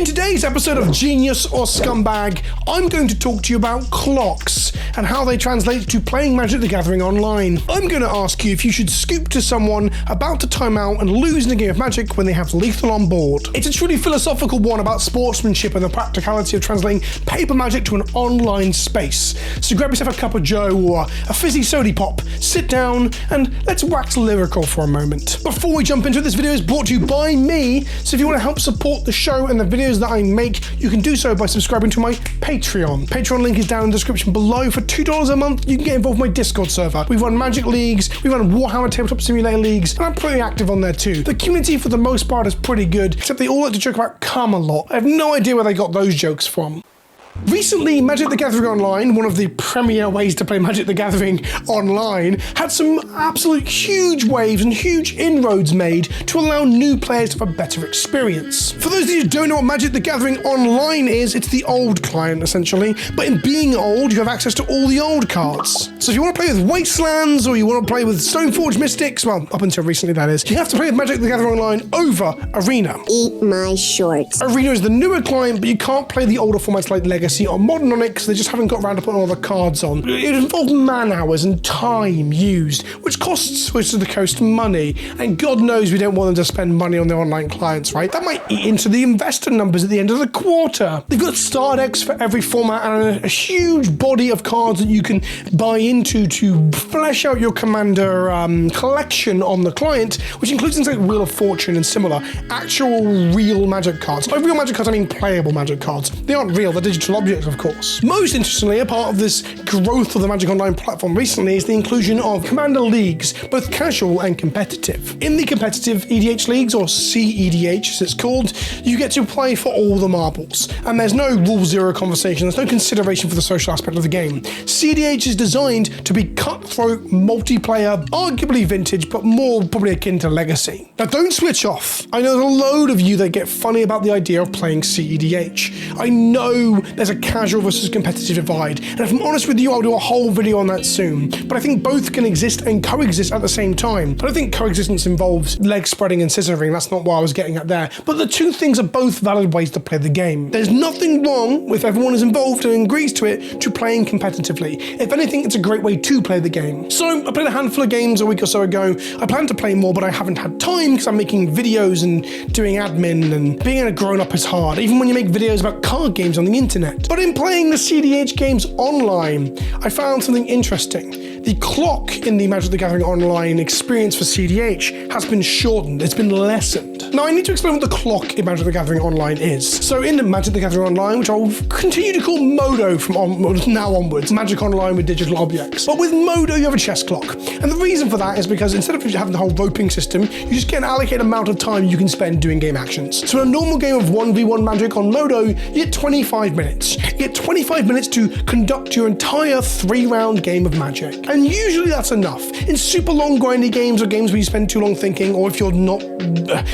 today's episode of Genius or Scumbag, I'm going to talk to you about clocks and how they translate to playing Magic the Gathering online. I'm going to ask you if you should scoop to someone about to time out and lose in a game of Magic when they have lethal on board. It's a truly philosophical one about sportsmanship and the practicality of translating paper Magic to an online space. So grab yourself a cup of joe or a fizzy sody pop, sit down, and let's wax lyrical for a moment. Before we jump into it, this video is brought to you by me, so if you want to help support the show and the videos that I make, you can do so by subscribing to my Patreon. Patreon link is down in the description below. For $2 a month, you can get involved with my Discord server. We run Magic leagues, we run Warhammer Tabletop Simulator leagues, and I'm pretty active on there too. The community for the most part is pretty good, except they all like to joke about cum a lot. I have no idea where they got those jokes from. Recently, Magic the Gathering Online, one of the premier ways to play Magic the Gathering online, had some absolute huge waves and huge inroads made to allow new players to have a better experience. For those of you who don't know what Magic the Gathering Online is, it's the old client essentially, but in being old, you have access to all the old cards. So if you want to play with Wastelands or you want to play with Stoneforge Mystics, well, up until recently that is, you have to play with Magic the Gathering Online over Arena. Eat my shorts. Arena is the newer client, but you can't play the older formats like Legacy or Modern on it because they just haven't got around to putting all the cards on. It involves man hours and time used, which costs Wizards of the Coast money, and God knows we don't want them to spend money on their online clients, right? That might eat into the investor numbers at the end of the quarter. They've got star decks for every format and a huge body of cards that you can buy into to flesh out your Commander collection on the client, which includes things like Wheel of Fortune and similar actual real Magic cards. By real Magic cards, I mean playable Magic cards. They aren't real, they're digital objects, of course. Most interestingly, a part of this growth of the Magic Online platform recently is the inclusion of Commander leagues, both casual and competitive. In the competitive EDH leagues, or CEDH as it's called, you get to play for all the marbles, and there's no rule zero conversation, there's no consideration for the social aspect of the game. CEDH is designed to be cutthroat, multiplayer, arguably vintage, but more probably akin to Legacy. Now don't switch off. I know there's a load of you that get funny about the idea of playing CEDH. I know there's a casual versus competitive divide, and if I'm honest with you, I'll do a whole video on that soon, but I think both can exist and coexist at the same time. I don't think coexistence involves leg spreading and scissoring, that's not what I was getting at there, but the two things are both valid ways to play the game. There's nothing wrong if everyone is involved and agrees to it to playing competitively. If anything, it's a great way to play the game. So I played a handful of games a week or so ago. I plan to play more, but I haven't had time because I'm making videos and doing admin, and being a grown-up is hard, even when you make videos about card games on the internet. But in playing the CEDH games online, I found something interesting. The clock in the Magic the Gathering Online experience for CEDH has been shortened, it's been lessened. Now I need to explain what the clock in Magic the Gathering Online is. So in Magic the Gathering Online, which I'll continue to call Modo from now onwards, Magic Online with digital objects. But with Modo you have a chess clock. And the reason for that is because instead of having the whole roping system, you just get an allocated amount of time you can spend doing game actions. So in a normal game of 1v1 Magic on Modo, you get 25 minutes. You get 25 minutes to conduct your entire 3-round game of Magic. And usually that's enough. In super long grindy games or games where you spend too long thinking, or if you're not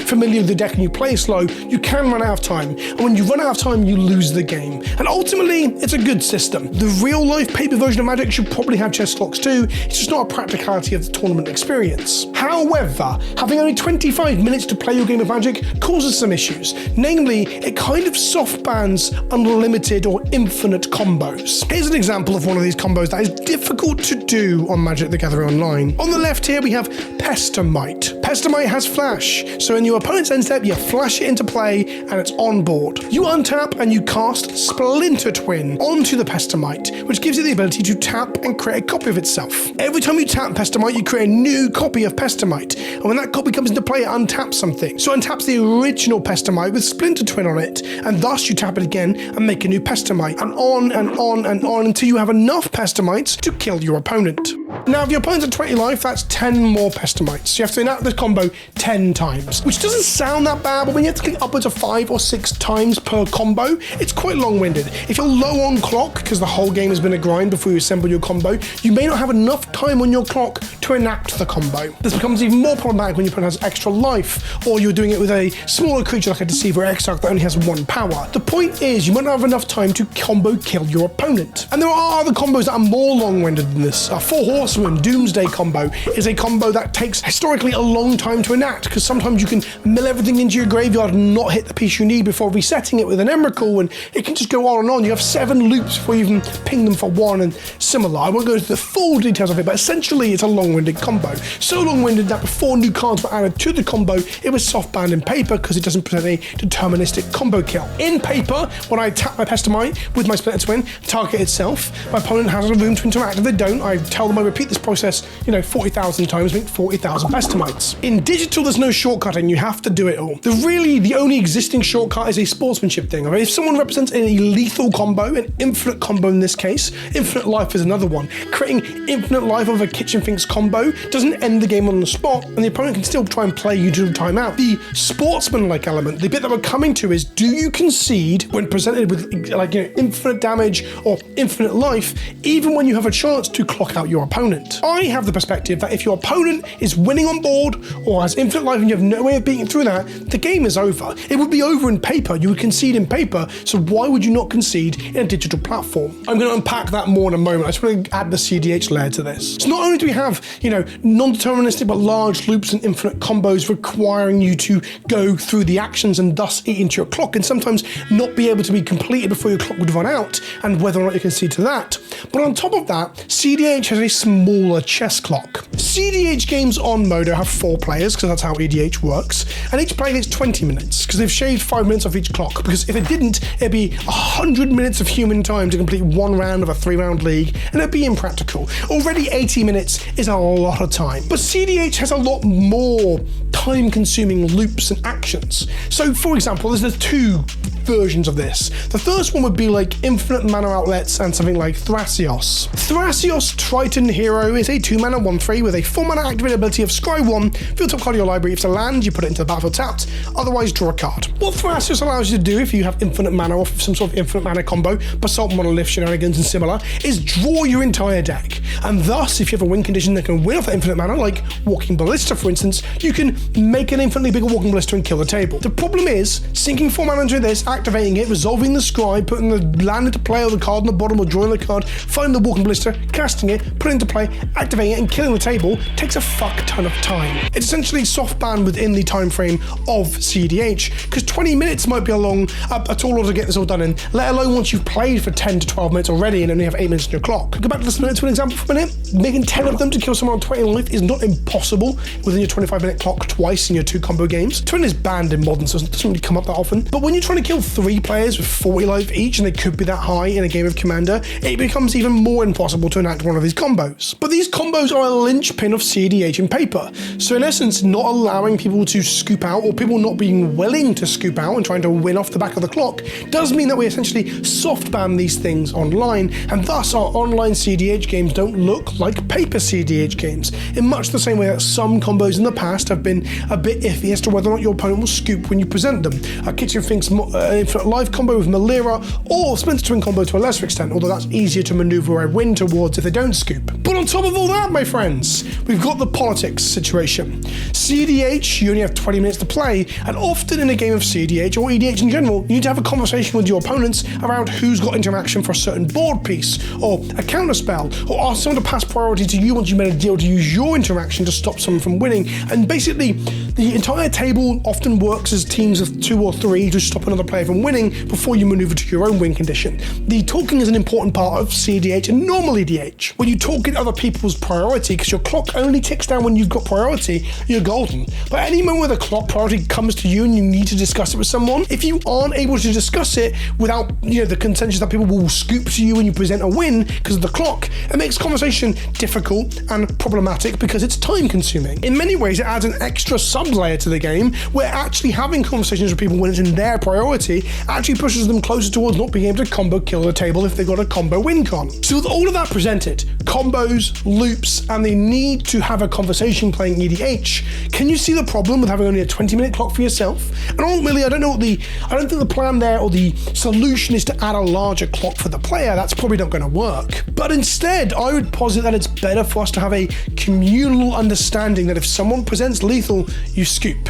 familiar with the deck and you play slow, you can run out of time. And when you run out of time, you lose the game. And ultimately, it's a good system. The real life paper version of Magic should probably have chess clocks too. It's just not a practicality of the tournament experience. However, having only 25 minutes to play your game of Magic causes some issues. Namely, it kind of soft bans unlimited or infinite combos. Here's an example of one of these combos that is difficult to do on Magic the Gathering Online. On the left here we have Pestamite. Pestamite has flash, so in your opponent's end step you flash it into play and it's on board. You untap and you cast Splinter Twin onto the Pestamite, which gives it the ability to tap and create a copy of itself. Every time you tap Pestamite you create a new copy of Pestamite, and when that copy comes into play it untaps something. So it untaps the original Pestamite with Splinter Twin on it, and thus you tap it again and make a new Pestamite, and on and on and on until you have enough Pestamites to kill your opponent. Now if your opponent's at 20 life, that's 10 more Pestamites. So you have to enact this combo 10 times, which doesn't sound that bad, but when you have to click upwards of 5 or 6 times per combo, it's quite long-winded. If you're low on clock, because the whole game has been a grind before you assemble your combo, you may not have enough time on your clock to enact the combo. This becomes even more problematic when your opponent has extra life, or you're doing it with a smaller creature like a Deceiver Exarch that only has 1 power. The point is, you might not have enough time to combo kill your opponent. And there are other combos that are more long-winded than this. 4 horse Horseman Doomsday combo is a combo that takes historically a long time to enact, because sometimes you can mill everything into your graveyard and not hit the piece you need before resetting it with an Emrakul, and it can just go on and on. You have 7 loops before you even ping them for 1 and similar. I won't go into the full details of it, but essentially it's a long-winded combo. So long-winded that before new cards were added to the combo, it was soft banned in paper because it doesn't present a deterministic combo kill. In paper, when I tap my Pestamite with my Splinter Twin, target itself, my opponent has a room to interact. If they don't, I tell them I repeat this process, 40,000 times, make 40,000 Pestamites. In digital, there's no shortcutting, you have to do it all. The only existing shortcut is a sportsmanship thing. If someone represents a lethal combo, an infinite combo in this case, infinite life is another one. Creating infinite life of a Kitchen Finks combo doesn't end the game on the spot, and the opponent can still try and play you to the timeout. The sportsman-like element, the bit that we're coming to, is do you concede when presented with infinite damage or infinite life, even when you have a chance to clock out your opponent? I have the perspective that if your opponent is winning on board or has infinite life and you have no way of beating through that, the game is over. It would be over in paper. You would concede in paper, so why would you not concede in a digital platform? I'm going to unpack that more in a moment. I just want to add the CDH layer to this. So not only do we have, non-deterministic but large loops and infinite combos requiring you to go through the actions and thus eat into your clock, and sometimes not be able to be completed before your clock would run out, and whether or not you concede to that. But on top of that, CDH has a smaller chess clock. CDH games on Modo have 4 players, because that's how EDH works, and each player gets 20 minutes, because they've shaved 5 minutes off each clock, because if it didn't, it'd be 100 minutes of human time to complete 1 round of a 3-round league, and it'd be impractical. Already 80 minutes is a lot of time. But CDH has a lot more time-consuming loops and actions. So, for example, there's 2 versions of this. The first one would be like infinite mana outlets and something like Thrasios. Thrasios Triton Hero is a 2-mana 1/3 with a 4-mana activated ability of scry 1, field top card of your library. If it's a land, you put it into the battlefield tapped, otherwise draw a card. What Thrasios allows you to do if you have infinite mana or some sort of infinite mana combo, Basalt Monolith shenanigans and similar, is draw your entire deck. And thus, if you have a win condition that can win off that infinite mana, like Walking Ballista for instance, you can make an infinitely bigger Walking Ballista and kill the table. The problem is, sinking 4 mana into this, activating it, resolving the scry, putting the land into play or the card on the bottom or drawing the card, finding the Walking Ballista, casting it, putting it into play, activating it and killing the table takes a fuck ton of time. It's essentially soft ban within the time frame of CDH, because 20 minutes might be a long at all to get this all done in, let alone once you've played for 10 to 12 minutes already and only have 8 minutes on your clock. Go back to the Splinter Twin example for a minute. Making 10 of them to kill someone on 20 life is not impossible within your 25-minute clock twice in your 2 combo games. Twin is banned in Modern, so it doesn't really come up that often. But when you're trying to kill 3 players with 40 life each, and they could be that high in a game of Commander, it becomes even more impossible to enact one of these combos. But these combos are a linchpin of CDH in paper. So in essence, not allowing people to scoop out, or people not being willing to scoop out and trying to win off the back of the clock, does mean that we essentially soft ban these things online, and thus our online CDH games don't look like paper CDH games, in much the same way that some combos in the past have been a bit iffy as to whether or not your opponent will scoop when you present them. A Kitchen Finks Infinite Life combo with Malira, or Splinter Twin combo to a lesser extent, although that's easier to maneuver or win towards if they don't scoop. But on top of all that, my friends, we've got the politics situation. CDH, you only have 20 minutes to play, and often in a game of CDH, or EDH in general, you need to have a conversation with your opponents around who's got interaction for a certain board piece, or a counter spell, or ask someone to pass priority to you once you made a deal to use your interaction to stop someone from winning. And basically, the entire table often works as teams of 2 or 3 to stop another player from winning before you maneuver to your own win condition. The talking is an important part of CDH and normal EDH. When you talk in other people's priority, because your clock only ticks down when you've got priority, you're golden. But any moment where the clock priority comes to you and you need to discuss it with someone, if you aren't able to discuss it without the consensus that people will scoop to you when you present a win because of the clock, it makes conversation difficult and problematic because it's time consuming. In many ways, it adds an extra sub-layer to the game where actually having conversations with people when it's in their priority actually pushes them closer towards not being able to combo kill the table if they've got a combo win con. So with all of that presented, combos, loops, and the need to have a conversation playing EDH, can you see the problem with having only a 20-minute clock for yourself? And ultimately, I don't think the plan there or the solution is to add a larger clock for the player. That's probably not going to work. But instead, I would posit that it's better for us to have a communal understanding that if someone presents lethal, you scoop.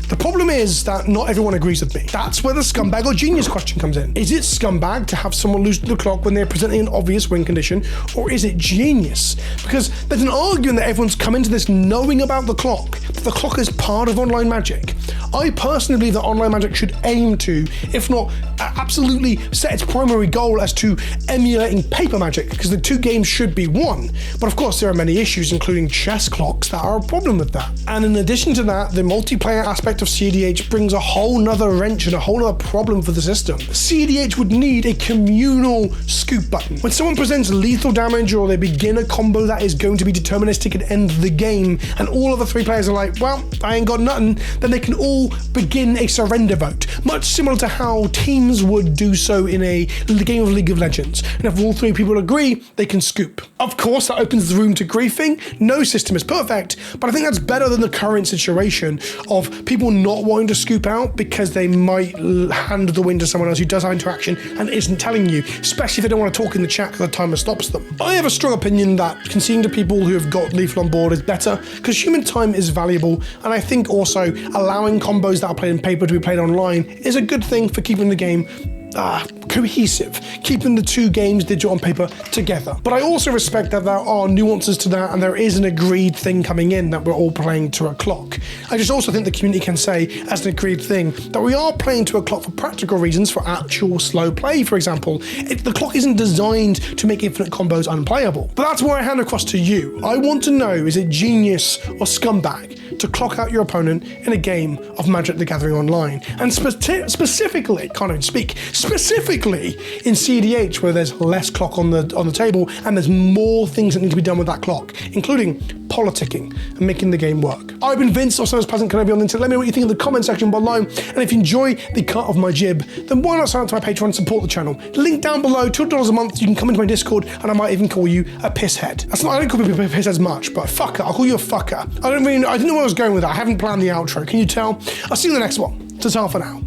The problem is that not everyone agrees with me. That's where the scumbag or genius question comes in. Is it scumbag to have someone lose the clock when they're presenting an obvious win condition, or is it genius? Because there's an argument that everyone's come into this knowing about the clock, that the clock is part of online Magic. I personally believe that online Magic should aim to, if not absolutely set its primary goal as to emulating paper Magic, because the two games should be one. But of course there are many issues, including chess clocks, that are a problem with that. And in addition to that, the multiplayer aspect of CDH brings a whole nother wrench and a whole nother problem for the system. CDH would need a communal scoop button. When someone presents lethal damage or they begin a combo that is going to be deterministic and end the game, and all of the three players are like, well, I ain't got nothing, then they can all begin a surrender vote, much similar to how teams would do so in a game of League of Legends. And if all three people agree, they can scoop. Of course, that opens the room to griefing. No system is perfect, but I think that's better than the current situation of people not wanting to scoop out because they might hand the win to someone else who does have interaction and isn't telling you, especially if they don't want to talk in the chat because the timer stops them. I have a strong opinion that conceding to people who have got lethal on board is better because human time is valuable, and I think also allowing combos that are played in paper to be played online is a good thing for keeping the game cohesive, keeping the two games, digital and paper, together. But I also respect that there are nuances to that and there is an agreed thing coming in that we're all playing to a clock. I just also think the community can say, as an agreed thing, that we are playing to a clock for practical reasons, for actual slow play, for example. The clock isn't designed to make infinite combos unplayable. But that's where I hand across to you. I want to know, is it genius or scumbag to clock out your opponent in a game of Magic the Gathering Online? And specifically, can't even speak, specifically in CDH, where there's less clock on the table and there's more things that need to be done with that clock, including politicking and making the game work. I've been Vince, also known as PleasantKenobi on the internet. Let me know what you think in the comment section below, and if you enjoy the cut of my jib, then why not sign up to my Patreon and support the channel? Link down below, $2 a month, you can come into my Discord, and I might even call you a pisshead. I don't call people pissheads much, but fucker, I'll call you a fucker. I didn't know where I was going with that. I haven't planned the outro, can you tell? I'll see you in the next one. Ta-ta for now.